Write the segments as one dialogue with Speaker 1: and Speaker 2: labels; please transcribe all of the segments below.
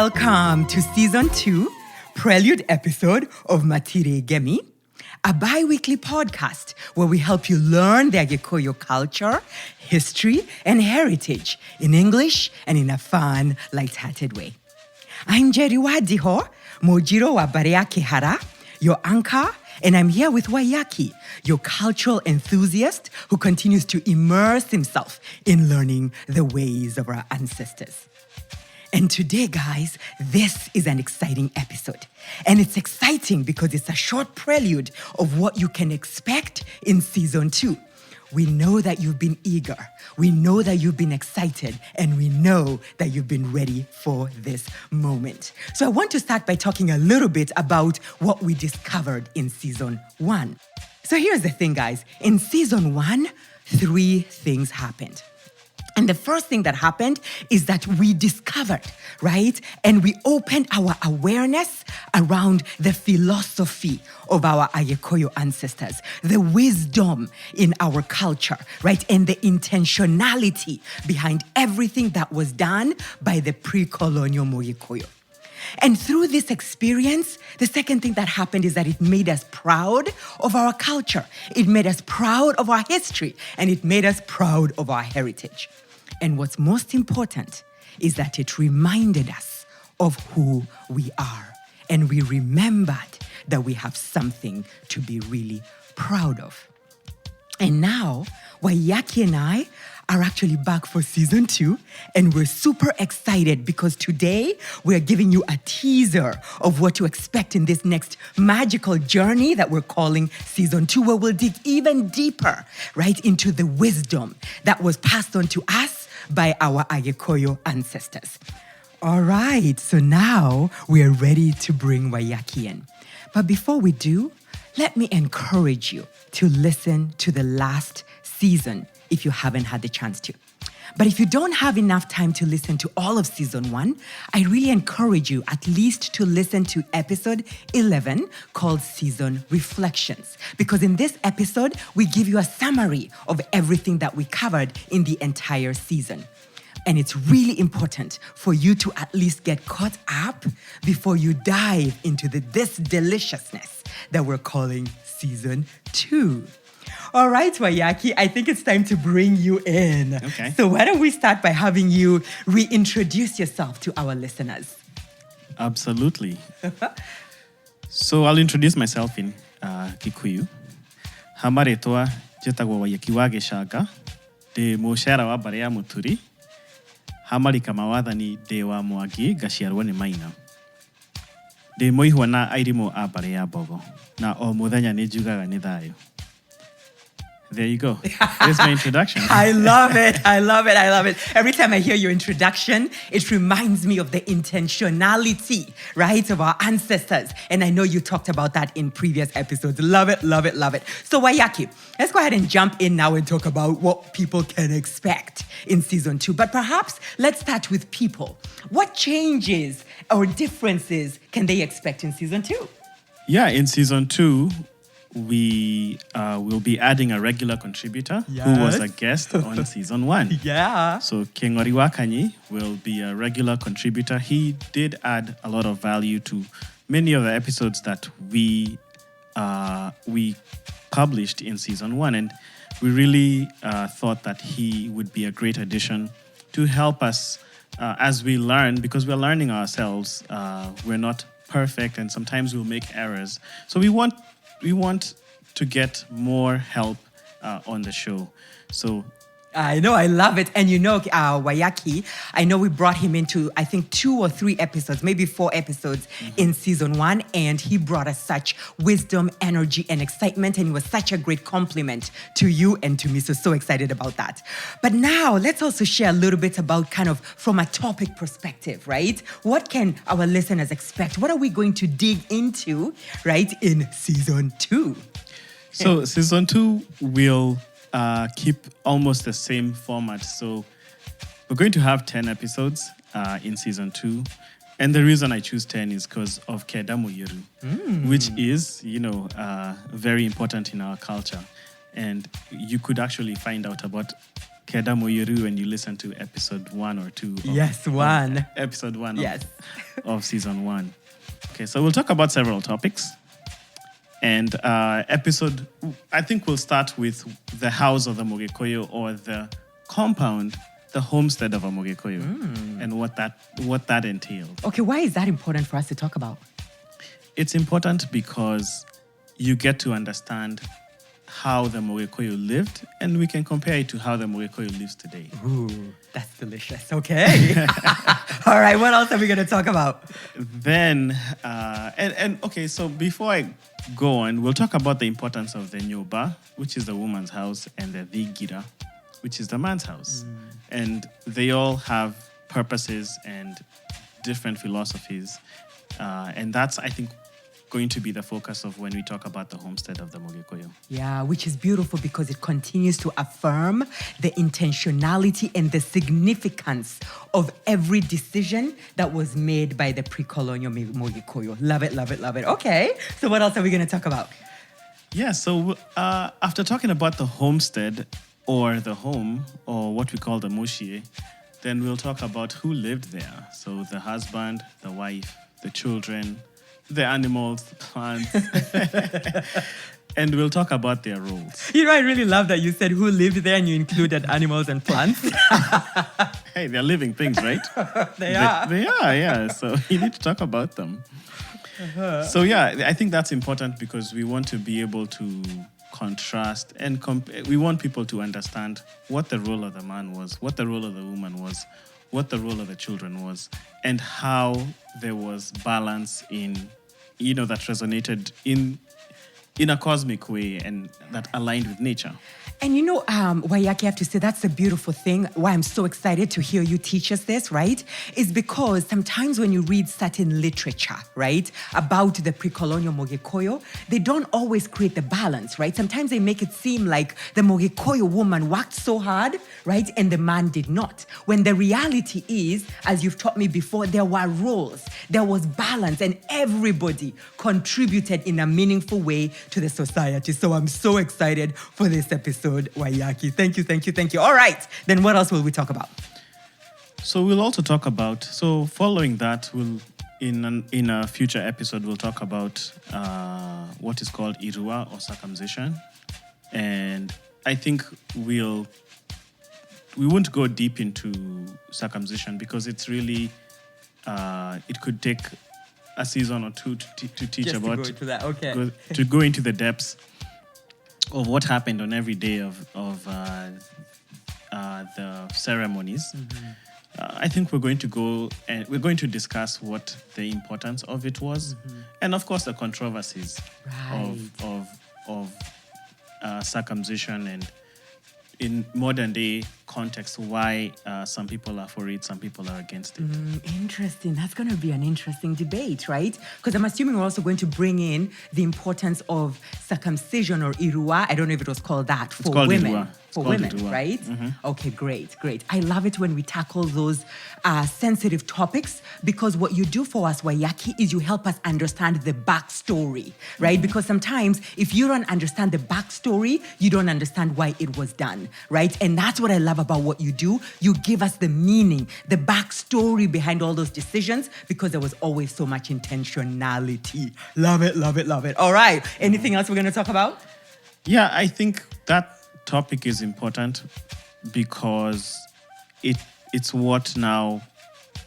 Speaker 1: Welcome to Season 2, Prelude episode of Matire Gemi, a bi-weekly podcast where we help you learn the Gîkuyu culture, history, and heritage in English and in a fun, light-hearted way. I'm Irua Mûgiro wa Barea Kihara, your anchor, and I'm here with Wayaki, your cultural enthusiast who continues to immerse himself in learning the ways of our ancestors. And today, guys, this is an exciting episode. And it's exciting because it's a short prelude of what you can expect in Season 2. We know that you've been eager. We know that you've been excited. And we know that you've been ready for this moment. So I want to start by talking a little bit about what we discovered in Season 1. So here's the thing, guys. In Season 1, 3 things happened. And the first thing that happened is that we discovered, right? And we opened our awareness around the philosophy of our Gîkuyu ancestors, the wisdom in our culture, right? And the intentionality behind everything that was done by the pre-colonial Mûgîkûyu. And through this experience, the second thing that happened is that it made us proud of our culture. It made us proud of our history, and it made us proud of our heritage. And what's most important is that it reminded us of who we are. And we remembered that we have something to be really proud of. And now, Wayaki and I are actually back for Season 2, and we're super excited because today we're giving you a teaser of what to expect in this next magical journey that we're calling Season 2, where we'll dig even deeper, right, into the wisdom that was passed on to us by our Gîkuyu ancestors. All right, so now we are ready to bring Wayaki in. But before we do, let me encourage you to listen to the last season if you haven't had the chance to. But if you don't have enough time to listen to all of Season 1, I really encourage you at least to listen to episode 11 called Season Reflections. Because in this episode, we give you a summary of everything that we covered in the entire season. And it's really important for you to at least get caught up before you dive into this deliciousness that we're calling Season 2. All right, Wayaki, I think it's time to bring you in.
Speaker 2: Okay.
Speaker 1: So why don't we start by having you reintroduce yourself to our listeners?
Speaker 2: Absolutely. So I'll introduce myself in Gîkuyu. Hamaretwa jetagwo Wayaki wa Gĩchanga. Ndĩ mũcera wa Barea Mũturi. Hamarika mawathani ndĩ wa Mwangi ngaciarwo nĩ Maina. Ndĩ mũihwa na airimũ a Barea Mbogo. Na o mũthenya nĩ njugaga nĩ thayũ. There you go. There's my introduction.
Speaker 1: I love it. I love it. I love it. Every time I hear your introduction, it reminds me of the intentionality, right, of our ancestors. And I know you talked about that in previous episodes. Love it, love it, love it. So Wayaki, let's go ahead and jump in now and talk about what people can expect in Season 2. But perhaps let's start with people. What changes or differences can they expect in Season 2?
Speaker 2: Yeah, in Season 2, we will be adding a regular contributor who was a guest on Season 1.
Speaker 1: Yeah.
Speaker 2: So King Oriwakanyi will be a regular contributor. He did add a lot of value to many of the episodes that we published in Season 1. And we really thought that he would be a great addition to help us as we learn, because we're learning ourselves. We're not perfect, and sometimes we'll make errors. So we want to get more help on the show. So
Speaker 1: I know, I love it. And you know, Wayaki, I know we brought him into, I think, 2 or 3 episodes, maybe 4 episodes in Season 1. And he brought us such wisdom, energy, and excitement. And it was such a great compliment to you and to me. So excited about that. But now let's also share a little bit about kind of from a topic perspective, right? What can our listeners expect? What are we going to dig into, right, in Season 2?
Speaker 2: So Season 2 will keep almost the same format. So we're going to have 10 episodes in Season 2. And the reason I choose 10 is because of Keda Mûgiro, which is, very important in our culture. And you could actually find out about Keda Mûgiro and you listen to episode 1 or 2.
Speaker 1: Yes, 1.
Speaker 2: Episode 1
Speaker 1: Yes.
Speaker 2: of season 1. Okay, so we'll talk about several topics. And I think we'll start with the house of the Mûgîkûyu, or the compound, the homestead of a Mûgîkûyu, and what that entails.
Speaker 1: Okay, why is that important for us to talk about?
Speaker 2: It's important because you get to understand how the Mûgîkûyu lived, and we can compare it to how the Mûgîkûyu lives today.
Speaker 1: Ooh, that's delicious. Okay. All right, what else are we going to talk about?
Speaker 2: Then, okay, so before I go on, we'll talk about the importance of the Nyûmba, which is the woman's house, and the Thingira, which is the man's house. And they all have purposes and different philosophies. And that's, I think, going to be the focus of when we talk about the homestead of the Mûgîkûyu.
Speaker 1: Yeah, which is beautiful because it continues to affirm the intentionality and the significance of every decision that was made by the pre-colonial Mûgîkûyu. Love it, love it, love it. Okay, so what else are we going to talk about?
Speaker 2: Yeah, so after talking about the homestead, or the home, or what we call the Mûciî, then we'll talk about who lived there. So the husband, the wife, the children, the animals, the plants. And we'll talk about their roles.
Speaker 1: You know, I really love that you said who lived there and you included animals and plants.
Speaker 2: Hey, they're living things, right?
Speaker 1: They are.
Speaker 2: They are, yeah. So you need to talk about them. So yeah, I think that's important because we want to be able to contrast and we want people to understand what the role of the man was, what the role of the woman was, what the role of the children was, and how there was balance in, that resonated in a cosmic way and that aligned with nature.
Speaker 1: And Waiyaki, I have to say that's the beautiful thing. Why I'm so excited to hear you teach us this, right? Is because sometimes when you read certain literature, right, about the pre-colonial Mûgîkûyu, they don't always create the balance, right? Sometimes they make it seem like the Mûgîkûyu woman worked so hard, right, and the man did not. When the reality is, as you've taught me before, there were roles, there was balance, and everybody contributed in a meaningful way to the society. So I'm so excited for this episode. Waiyaki. Thank you. All right. Then what else will we talk about?
Speaker 2: So we'll also talk about, following that, in a future episode, we'll talk about what is called Irua, or circumcision. And I think we won't go deep into circumcision because it's really, it could take a season or two to teach
Speaker 1: Just
Speaker 2: about.
Speaker 1: To go into that, okay.
Speaker 2: To go into the depths of what happened on every day of the ceremonies. I think we're going to go and we're going to discuss what the importance of it was, and of course the controversies of circumcision, and in modern day context, why some people are for it, some people are against it.
Speaker 1: Interesting. That's going to be an interesting debate, right? Because I'm assuming we're also going to bring in the importance of circumcision, or Irua. I don't know if it was called that, for women.
Speaker 2: Irua.
Speaker 1: For women,
Speaker 2: Irua.
Speaker 1: right? Okay, great. I love it when we tackle those sensitive topics, because what you do for us, Waiyaki, is you help us understand the backstory, right? Because sometimes if you don't understand the backstory, you don't understand why it was done, right? And that's what I love about what you do. You give us the meaning, the backstory behind all those decisions, because there was always so much intentionality. Love it. All right. Anything else we're going to talk about?
Speaker 2: Yeah, I think that topic is important because it's what now,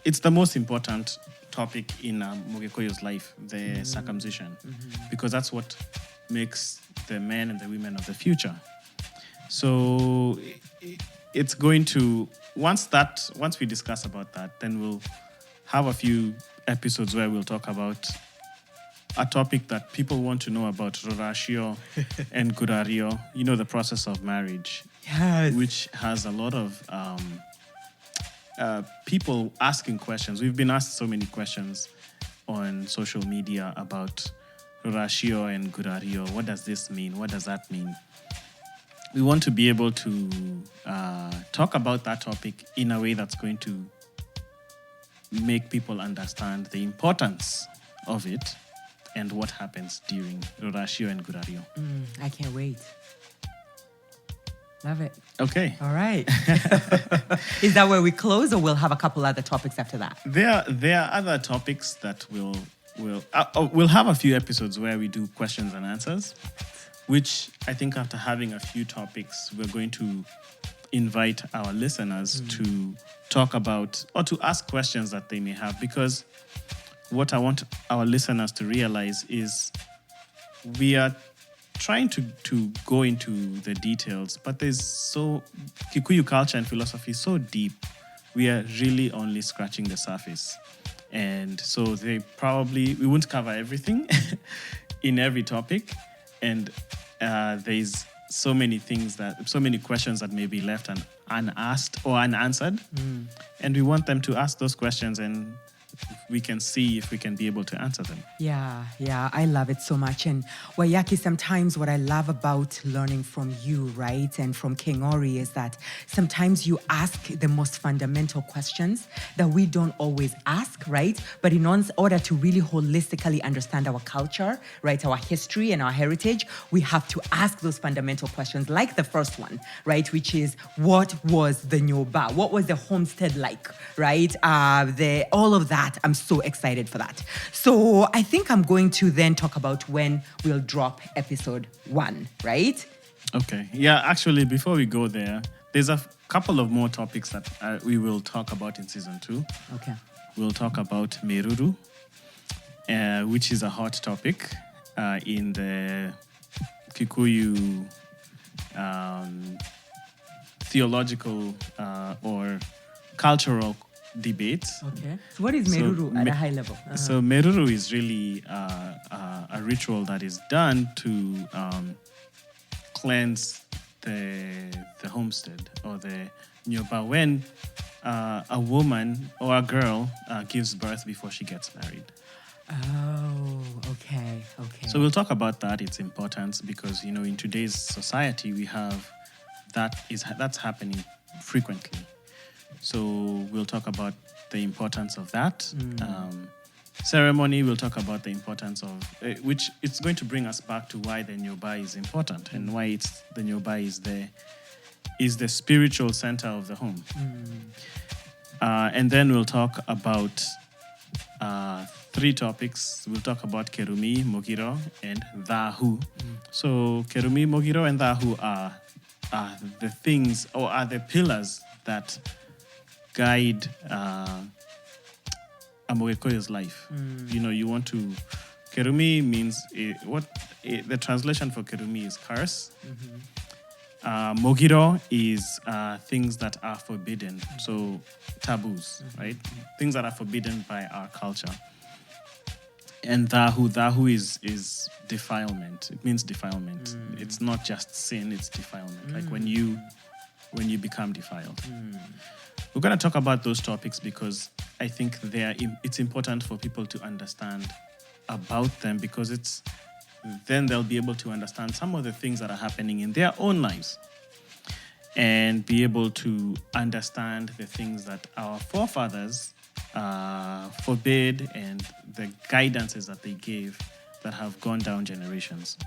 Speaker 2: it's the most important topic in Mûgîkûyu's life, the circumcision, because that's what makes the men and the women of the future. So it's going to, once we discuss about that, then we'll have a few episodes where we'll talk about a topic that people want to know about, Rûracio and Ngurario, the process of marriage,
Speaker 1: Yes.
Speaker 2: which has a lot of people asking questions. We've been asked so many questions on social media about Rûracio and Ngurario. What does this mean? What does that mean? We want to be able to talk about that topic in a way that's going to make people understand the importance of it and what happens during Rûracio and Ngurario.
Speaker 1: I can't wait. Love it.
Speaker 2: Okay.
Speaker 1: All right. Is that where we close, or we'll have a couple other topics after that?
Speaker 2: There are other topics that we'll have a few episodes where we do questions and answers, which I think after having a few topics, we're going to invite our listeners to talk about or to ask questions that they may have, because what I want our listeners to realize is we are trying to go into the details, but Gîkuyu culture and philosophy is so deep, we are really only scratching the surface. And so we won't cover everything in every topic. And there's so many questions that may be left unasked or unanswered. And we want them to ask those questions, and we can see if we can be able to answer them.
Speaker 1: Yeah, I love it so much. And Wayaki, sometimes what I love about learning from you, right, and from King Ori is that sometimes you ask the most fundamental questions that we don't always ask, right? But in order to really holistically understand our culture, right, our history and our heritage, we have to ask those fundamental questions, like the first one, right, which is, what was the Nyûmba? What was the homestead like, right? All of that. I'm so excited for that. So I think I'm going to then talk about when we'll drop episode 1, right?
Speaker 2: Okay. Yeah, actually, before we go there, there's a couple of more topics that we will talk about in season 2.
Speaker 1: Okay.
Speaker 2: We'll talk about Mîruru, which is a hot topic in the Gîkuyu theological or cultural debates.
Speaker 1: Okay. So what is Mîruru at a high level?
Speaker 2: So Mîruru is really a ritual that is done to cleanse the homestead or the Nyûmba when a woman or a girl gives birth before she gets married.
Speaker 1: Oh, okay.
Speaker 2: So we'll talk about that, its importance, because in today's society we have that's happening frequently. So we'll talk about the importance of that ceremony. We'll talk about the importance of which it's going to bring us back to why the Nyûmba is important and why the Nyûmba is the spiritual center of the home. And then we'll talk about 3 topics. We'll talk about Kîrumi, Mûgiro, and Thahu. So Kîrumi, Mûgiro, and Thahu are the things, or are the pillars that guide a Mûgîkûyu's life. You want to... Kîrumi means... the translation for Kîrumi is curse. Mûgiro is things that are forbidden. So taboos, right? Things that are forbidden by our culture. And Thahu is defilement. It means defilement. It's not just sin, it's defilement. Like when you become defiled. We're going to talk about those topics because I think it's important for people to understand about them, because then they'll be able to understand some of the things that are happening in their own lives and be able to understand the things that our forefathers forbid and the guidances that they gave that have gone down generations.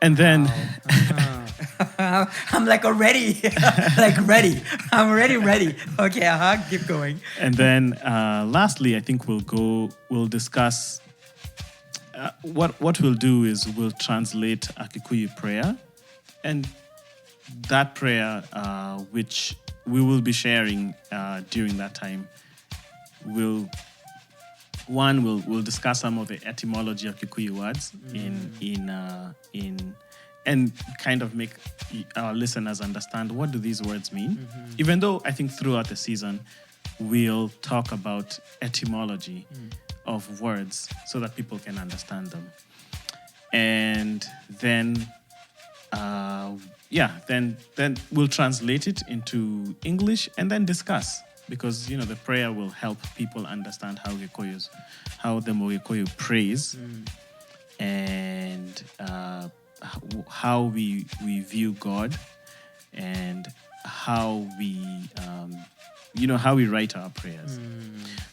Speaker 2: And then...
Speaker 1: I'm like already, ready. I'm already ready. Okay, keep going.
Speaker 2: And then lastly, I think we'll discuss... what we'll do is we'll translate a Gîkuyu prayer. And that prayer, which we will be sharing during that time, we'll discuss some of the etymology of Gîkuyu words and kind of make our listeners understand what do these words mean. Even though I think throughout the season we'll talk about etymology of words so that people can understand them. And then then we'll translate it into English and then discuss, because the prayer will help people understand how the Mûgîkûyu prays and how we view God and how we how we write our prayers.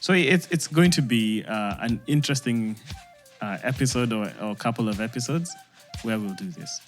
Speaker 2: So it's going to be an interesting episode or a couple of episodes where we'll do this.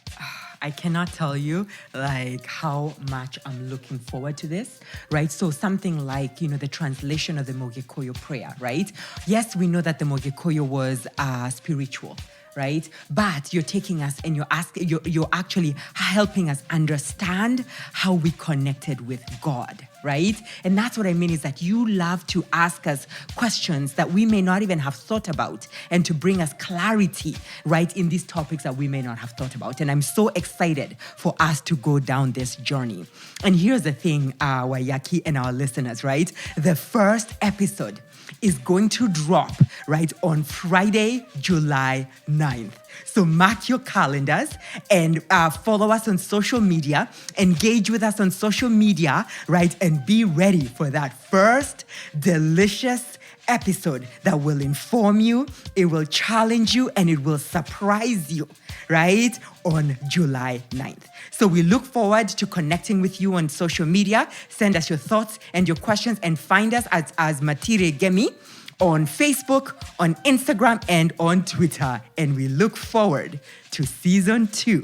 Speaker 1: I cannot tell you like how much I'm looking forward to this, right? So something like, the translation of the Mûgiro prayer, right? Yes, we know that the Mûgikûyu was spiritual, right? But you're taking us and you're actually helping us understand how we connected with God, right? And that's what I mean is that you love to ask us questions that we may not even have thought about and to bring us clarity, right, in these topics that we may not have thought about. And I'm so excited for us to go down this journey. And here's the thing, Wayaki and our listeners, right? The first episode is going to drop, right, on Friday, July 9th. So mark your calendars and follow us on social media, engage with us on social media, right, and be ready for that first delicious episode that will inform you, it will challenge you, and it will surprise you, right, on July 9th. So we look forward to connecting with you on social media. Send us your thoughts and your questions and find us as Matire Gemi on Facebook, on Instagram, and on Twitter. And we look forward to season 2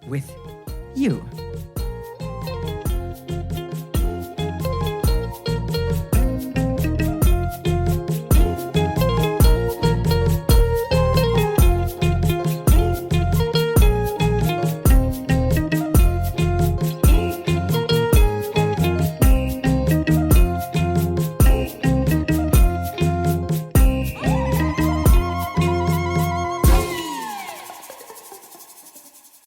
Speaker 1: with you.